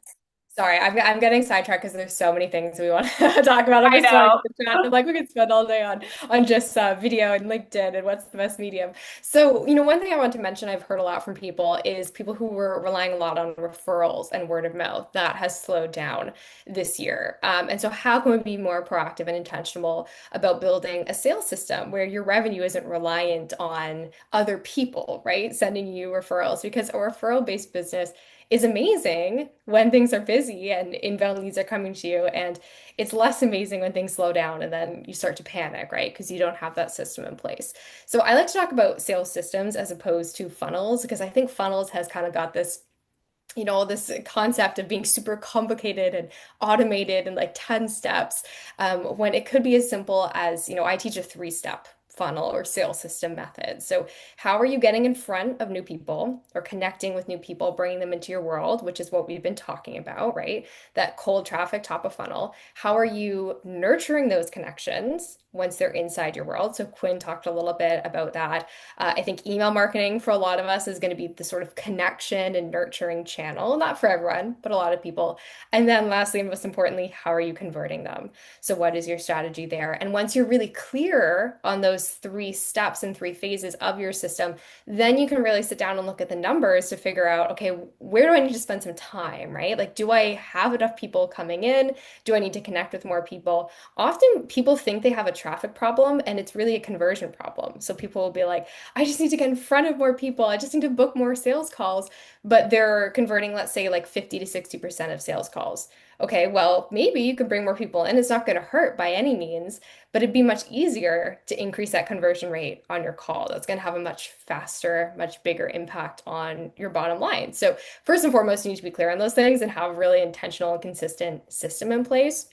B: Sorry, I'm getting sidetracked because there's so many things we want to talk about. I'm
A: I
B: just starting
A: know.
B: to chat. I'm like, we could spend all day on just video and LinkedIn and what's the best medium. So, one thing I want to mention I've heard a lot from people is people who were relying a lot on referrals and word of mouth. That has slowed down this year. And so, how can we be more proactive and intentional about building a sales system where your revenue isn't reliant on other people, right? Sending you referrals, because a referral-based business is amazing when things are busy and inbound leads are coming to you. And it's less amazing when things slow down and then you start to panic, right? Because you don't have that system in place. So I like to talk about sales systems as opposed to funnels, because I think funnels has kind of got this concept of being super complicated and automated and like 10 steps, when it could be as simple as, I teach a three-step funnel or sales system method. So, how are you getting in front of new people or connecting with new people, bringing them into your world, which is what we've been talking about, right? That cold traffic top of funnel. How are you nurturing those connections once they're inside your world? So, Quinn talked a little bit about that. I think email marketing for a lot of us is going to be the sort of connection and nurturing channel, not for everyone, but a lot of people. And then lastly, and most importantly, how are you converting them? So what is your strategy there? And once you're really clear on those three steps and three phases of your system, then you can really sit down and look at the numbers to figure out, okay, where do I need to spend some time, right? Like, do I have enough people coming in? Do I need to connect with more people? Often people think they have a traffic problem and it's really a conversion problem. So people will be like, I just need to get in front of more people. I just need to book more sales calls, but they're converting, let's say, like 50 to 60% of sales calls. Okay, well, maybe you could bring more people in. It's not going to hurt by any means, but it'd be much easier to increase that conversion rate on your call. That's going to have a much faster, much bigger impact on your bottom line. So, first and foremost, you need to be clear on those things and have a really intentional and consistent system in place.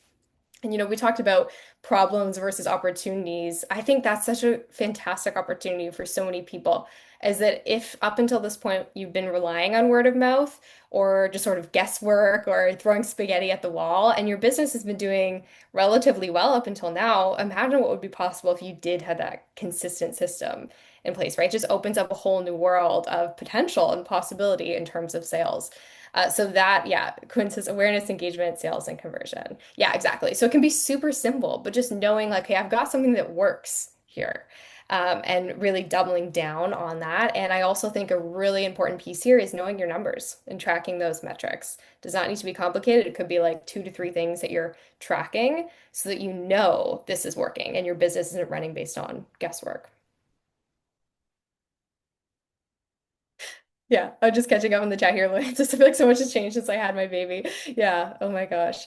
B: And we talked about problems versus opportunities. I think that's such a fantastic opportunity for so many people, is that if up until this point you've been relying on word of mouth or just sort of guesswork or throwing spaghetti at the wall, and your business has been doing relatively well up until now, imagine what would be possible if you did have that consistent system in place, right? It just opens up a whole new world of potential and possibility in terms of sales. So that, yeah, Quinn says awareness, engagement, sales, and conversion. Yeah, exactly. So it can be super simple, but just knowing like, hey, I've got something that works here. And really doubling down on that. And I also think a really important piece here is knowing your numbers and tracking those metrics. Does not need to be complicated. It could be like 2 to 3 things that you're tracking so that you know this is working and your business isn't running based on guesswork. Yeah, I'm just catching up on the chat here. Like, just I feel like so much has changed since I had my baby. Yeah. Oh my gosh.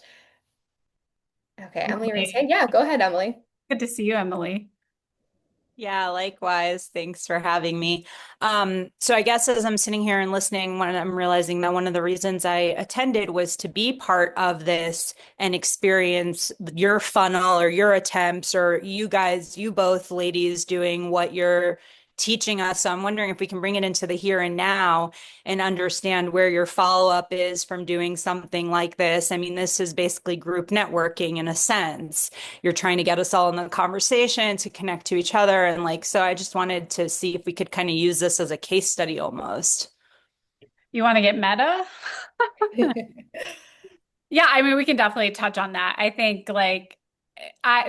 B: Okay, Emily raised hand. Yeah, go ahead, Emily.
A: Good to see you, Emily.
H: Yeah, likewise. Thanks for having me. So I guess as I'm sitting here and listening, when I'm realizing that one of the reasons I attended was to be part of this and experience your funnel or your attempts, or you guys, you both ladies doing what you're teaching us. So I'm wondering if we can bring it into the here and now and understand where your follow-up is from doing something like this. I mean, this is basically group networking in a sense. You're trying to get us all in the conversation to connect to each other. And like, so I just wanted to see if we could kind of use this as a case study almost.
A: You want to get meta? Yeah, I mean, we can definitely touch on that. I think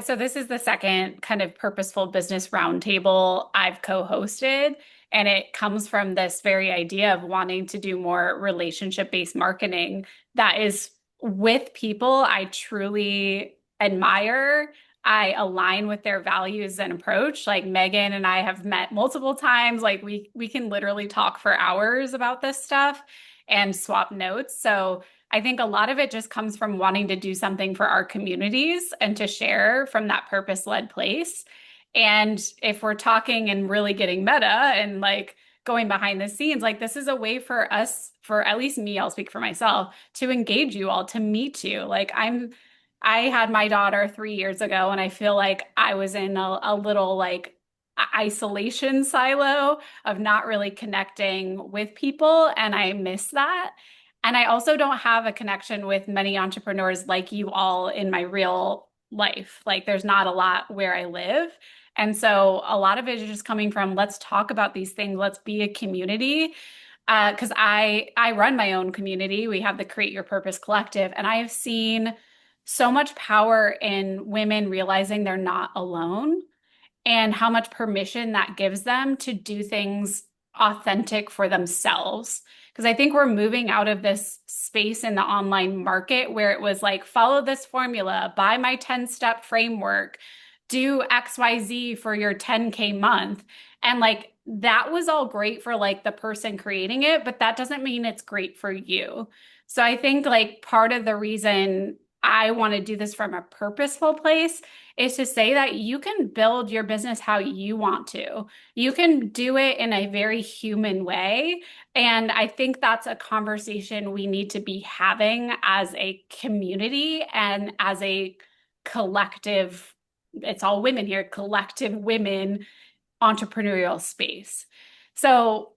A: so this is the second kind of purposeful business roundtable I've co-hosted, and it comes from this very idea of wanting to do more relationship-based marketing that is with people I truly admire. I align with their values and approach. Like Megan and I have met multiple times. Like we can literally talk for hours about this stuff and swap notes. So I think a lot of it just comes from wanting to do something for our communities and to share from that purpose-led place. And if we're talking and really getting meta and like going behind the scenes, like this is a way for us, for at least me, I'll speak for myself, to engage you all, to meet you. I had my daughter 3 years ago, and I feel like I was in a little like isolation silo of not really connecting with people, and I miss that. And I also don't have a connection with many entrepreneurs like you all in my real life. Like there's not a lot where I live. And so a lot of it is just coming from let's talk about these things, let's be a community. because I run my own community. We have the Create Your Purpose Collective, and I have seen so much power in women realizing they're not alone and how much permission that gives them to do things authentic for themselves. Because I think we're moving out of this space in the online market where it was like, follow this formula, buy my 10-step framework, do XYZ for your 10K month. And like that was all great for like the person creating it, but that doesn't mean it's great for you. So I think like part of the reason I want to do this from a purposeful place is to say that you can build your business how you want to. You can do it in a very human way. And I think that's a conversation we need to be having as a community and as a collective, it's all women here, collective women entrepreneurial space. So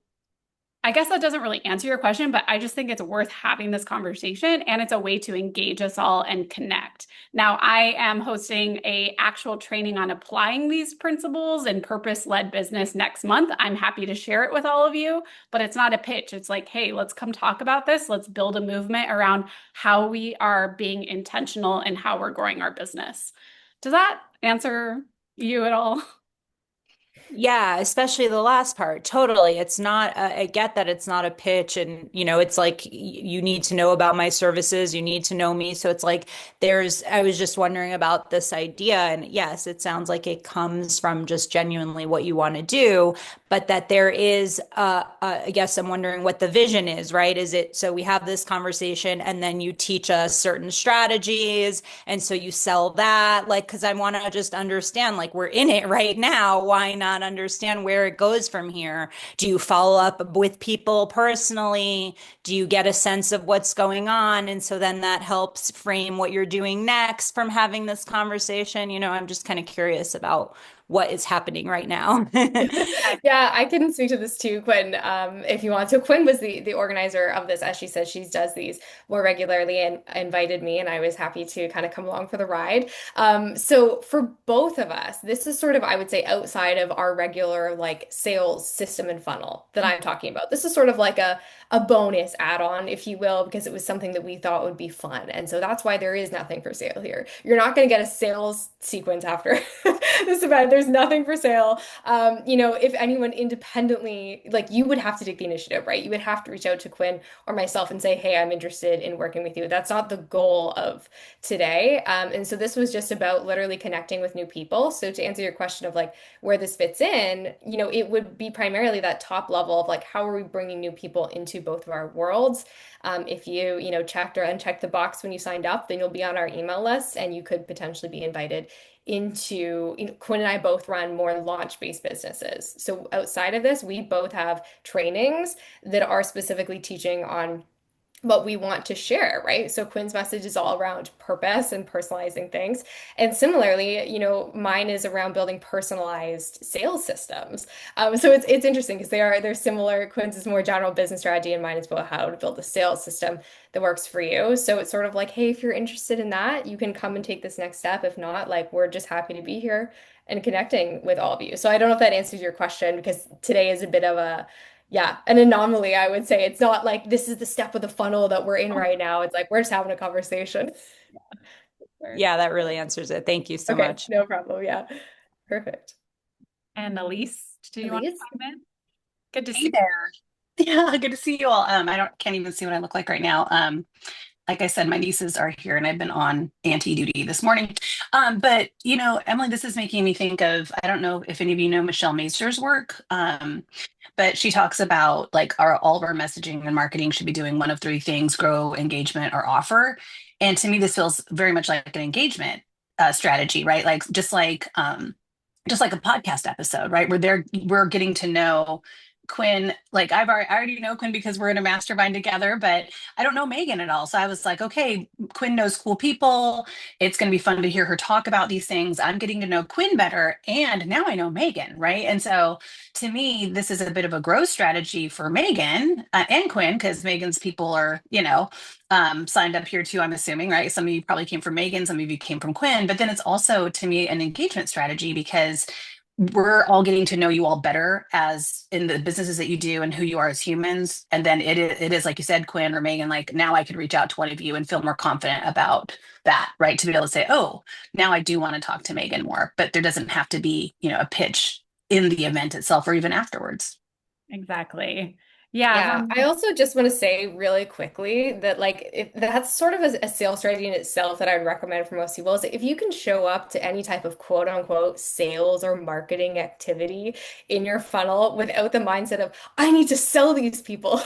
A: I guess that doesn't really answer your question, but I just think it's worth having this conversation and it's a way to engage us all and connect. Now, I am hosting a actual training on applying these principles in purpose-led business next month. I'm happy to share it with all of you, but it's not a pitch. It's like, hey, let's come talk about this. Let's build a movement around how we are being intentional and how we're growing our business. Does that answer you at all?
H: Yeah, especially the last part. Totally. It's not, I get that it's not a pitch and, it's like you need to know about my services, you need to know me. So it's like I was just wondering about this idea. And yes, it sounds like it comes from just genuinely what you want to do, but that there is, I guess I'm wondering what the vision is, right? Is it so we have this conversation and then you teach us certain strategies and so you sell that? Like, because I want to just understand, like, we're in it right now. Why not understand where it goes from here? Do you follow up with people personally? Do you get a sense of what's going on? And so then that helps frame what you're doing next from having this conversation. I'm just kind of curious about what is happening right now.
B: Yeah, I can speak to this too, Quinn, if you want. So Quinn was the organizer of this. As she says, she does these more regularly and invited me, and I was happy to kind of come along for the ride. So for both of us, this is sort of, I would say, outside of our regular like sales system and funnel that I'm talking about. This is sort of like a bonus add-on, if you will, because it was something that we thought would be fun. And so that's why there is nothing for sale here. You're not going to get a sales sequence after this event. There's nothing for sale. If anyone independently, like you would have to take the initiative, right? You would have to reach out to Quinn or myself and say, hey, I'm interested in working with you. That's not the goal of today. And so this was just about literally connecting with new people. So to answer your question of like where this fits in, it would be primarily that top level of like, how are we bringing new people into both of our worlds? If you, checked or unchecked the box when you signed up, then you'll be on our email list and you could potentially be invited into, Quinn and I both run more launch-based businesses. So outside of this, we both have trainings that are specifically teaching on what we want to share, right? So Quinn's message is all around purpose and personalizing things. And similarly, mine is around building personalized sales systems. So it's interesting because they're similar. Quinn's is more general business strategy and mine is about how to build a sales system that works for you. So it's sort of like, hey, if you're interested in that, you can come and take this next step. If not, like we're just happy to be here and connecting with all of you. So I don't know if that answers your question because today is a bit of an anomaly, I would say. It's not like this is the step of the funnel that we're in right now. It's like we're just having a conversation.
H: Yeah, that really answers it. Thank you so
B: Okay,
H: much.
B: no problem. Yeah, perfect.
A: And Elise, do you want to chime in? Good to see
I: Hey there. Yeah, good to see you all. Can't even see what I look like right now. Like I said, my nieces are here and I've been on auntie duty this morning. But Emily, this is making me think of, I don't know if any of you know Michelle Mazur's work. But she talks about like all of our messaging and marketing should be doing one of three things: grow, engagement, or offer. And to me, this feels very much like an engagement strategy, right? Like just like a podcast episode, right? We're getting to know Quinn. Like I already know Quinn because we're in a mastermind together, but I don't know Megan at all. So I was like, okay, Quinn knows cool people. It's going to be fun to hear her talk about these things. I'm getting to know Quinn better. And now I know Megan, right? And so to me, this is a bit of a growth strategy for Megan and Quinn, because Megan's people are, signed up here too, I'm assuming, right? Some of you probably came from Megan, some of you came from Quinn, but then it's also to me an engagement strategy because we're all getting to know you all better as in the businesses that you do and who you are as humans. And then it is like you said, Quinn or Megan, like now I could reach out to one of you and feel more confident about that, right? To be able to say, oh, now I do want to talk to Megan more, but there doesn't have to be, a pitch in the event itself or even afterwards.
A: Exactly. Yeah.
B: Yeah, I also just want to say really quickly that that's sort of a sales strategy in itself that I'd recommend for most people is if you can show up to any type of quote unquote sales or marketing activity in your funnel without the mindset of I need to sell these people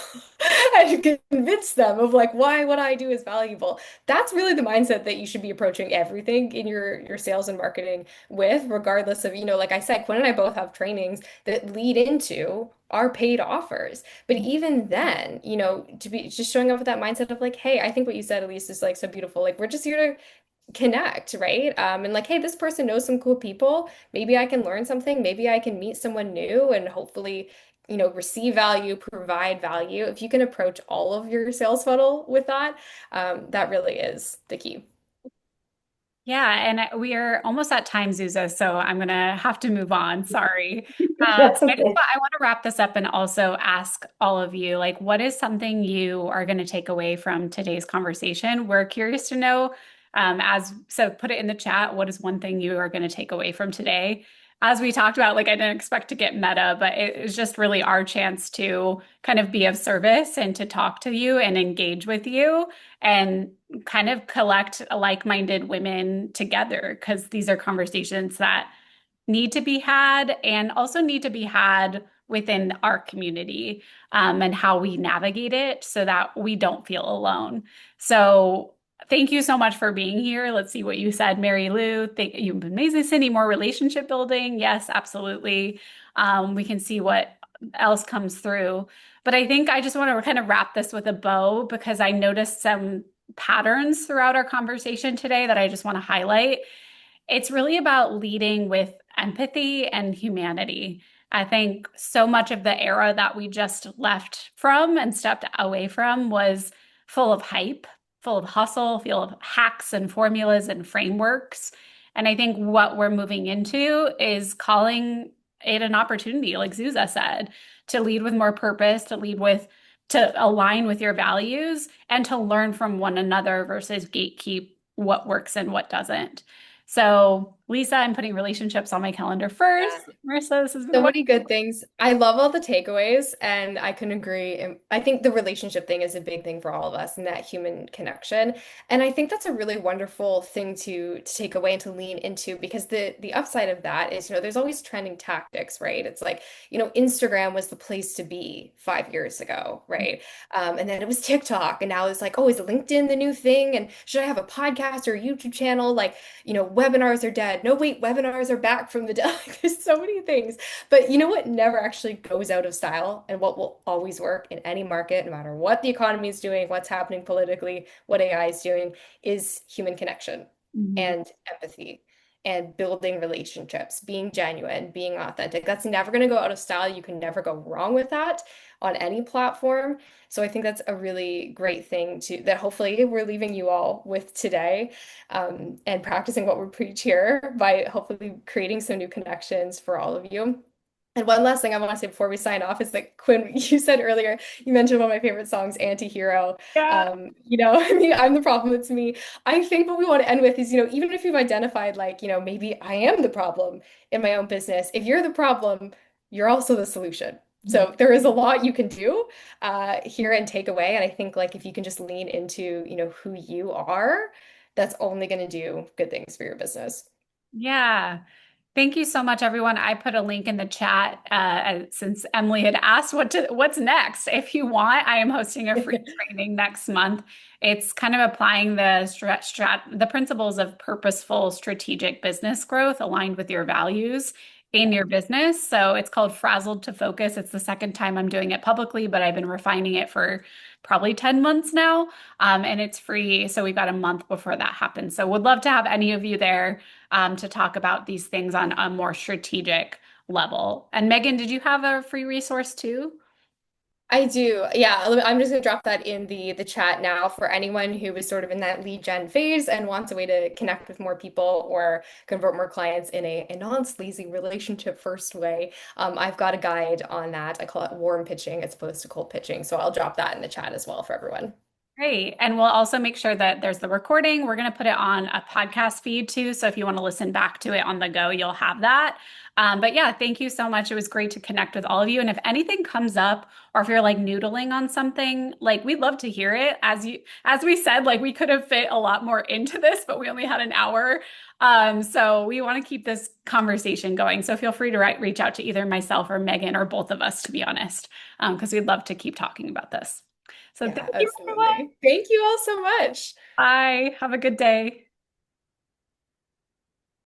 B: and convince them of like why what I do is valuable. That's really the mindset that you should be approaching everything in your sales and marketing with, regardless of, like I said, Quinn and I both have trainings that lead into our paid offers. But even then, to be just showing up with that mindset of like, hey, I think what you said, Elise, is like so beautiful. Like, we're just here to connect, right? And like, hey, this person knows some cool people. Maybe I can learn something. Maybe I can meet someone new and hopefully, receive value, provide value. If you can approach all of your sales funnel with that, that really is the key.
A: Yeah, and we are almost at time, Zuza, so I'm gonna have to move on. Sorry.
E: That's
A: So
E: okay.
A: I want to wrap this up and also ask all of you, like, what is something you are going to take away from today's conversation? We're curious to know, so put it in the chat. What is one thing you are going to take away from today? As we talked about, like, I didn't expect to get meta, but it is just really our chance to kind of be of service and to talk to you and engage with you and kind of collect like-minded women together because these are conversations that need to be had and also need to be had within our community, and how we navigate it so that we don't feel alone. So thank you so much for being here. Let's see what you said, Mary Lou. Thank you've been amazing, Cindy. More relationship building. Yes, absolutely. We can see what else comes through. But I think I just want to kind of wrap this with a bow because I noticed some patterns throughout our conversation today that I just want to highlight. It's really about leading with empathy and humanity. I think so much of the era that we just left from and stepped away from was full of hype, full of hustle, full of hacks and formulas and frameworks. And I think what we're moving into is calling it an opportunity, like Zuza said, to lead with more purpose, to align with your values, and to learn from one another versus gatekeep what works and what doesn't. So, Lisa, I'm putting relationships on my calendar first.
B: Yeah.
A: Marissa, this has been
B: So
A: wonderful.
B: many good things. I love all the takeaways, and I can agree. And I think the relationship thing is a big thing for all of us and that human connection. And I think that's a really wonderful thing to take away and to lean into because the upside of that is, there's always trending tactics, right? It's like, Instagram was the place to be 5 years ago, right? And then it was TikTok, and now it's like, oh, is LinkedIn the new thing? And should I have a podcast or a YouTube channel? Like, webinars are dead. No, wait, webinars are back from the dead. There's so many things. But you know what never actually goes out of style and what will always work in any market, no matter what the economy is doing, what's happening politically, what AI is doing, is human connection
A: Mhm.
B: and empathy and building relationships, being genuine, being authentic. That's never going to go out of style. You can never go wrong with that on any platform. So I think that's a really great thing that hopefully we're leaving you all with today, and practicing what we preach here by hopefully creating some new connections for all of you. And one last thing I want to say before we sign off is that Quinn, you said earlier, you mentioned one of my favorite songs, Anti-Hero.
A: Yeah.
B: I mean, I'm the problem, it's me. I think what we want to end with is, even if you've identified like, maybe I am the problem in my own business, if you're the problem, you're also the solution. So there is a lot you can do here and take away. And I think like if you can just lean into, who you are, that's only going to do good things for your business.
A: Yeah. Thank you so much, everyone. I put a link in the chat since Emily had asked what's next. If you want, I am hosting a free training next month. It's kind of applying the principles of purposeful strategic business growth aligned with your values in your business. So it's called Frazzled to Focus. It's the second time I'm doing it publicly, but I've been refining it for probably 10 months now. And it's free. So we've got a month before that happens. So would love to have any of you there to talk about these things on a more strategic level. And Megan, did you have a free resource too?
B: I do. Yeah, I'm just gonna drop that in the chat now for anyone who is sort of in that lead gen phase and wants a way to connect with more people or convert more clients in a non-sleazy relationship first way. I've got a guide on that. I call it warm pitching as opposed to cold pitching. So I'll drop that in the chat as well for everyone.
A: Great. And we'll also make sure that there's the recording. We're going to put it on a podcast feed too. So if you want to listen back to it on the go, you'll have that. But yeah, thank you so much. It was great to connect with all of you. And if anything comes up or if you're like noodling on something, like we'd love to hear it. As we said, like we could have fit a lot more into this, but we only had an hour. So we want to keep this conversation going. So feel free to reach out to either myself or Megan or both of us, to be honest, because we'd love to keep talking about this. So
B: Yeah,
A: thank you, everyone.
B: absolutely. Thank you all so much.
A: Bye. Have a good day.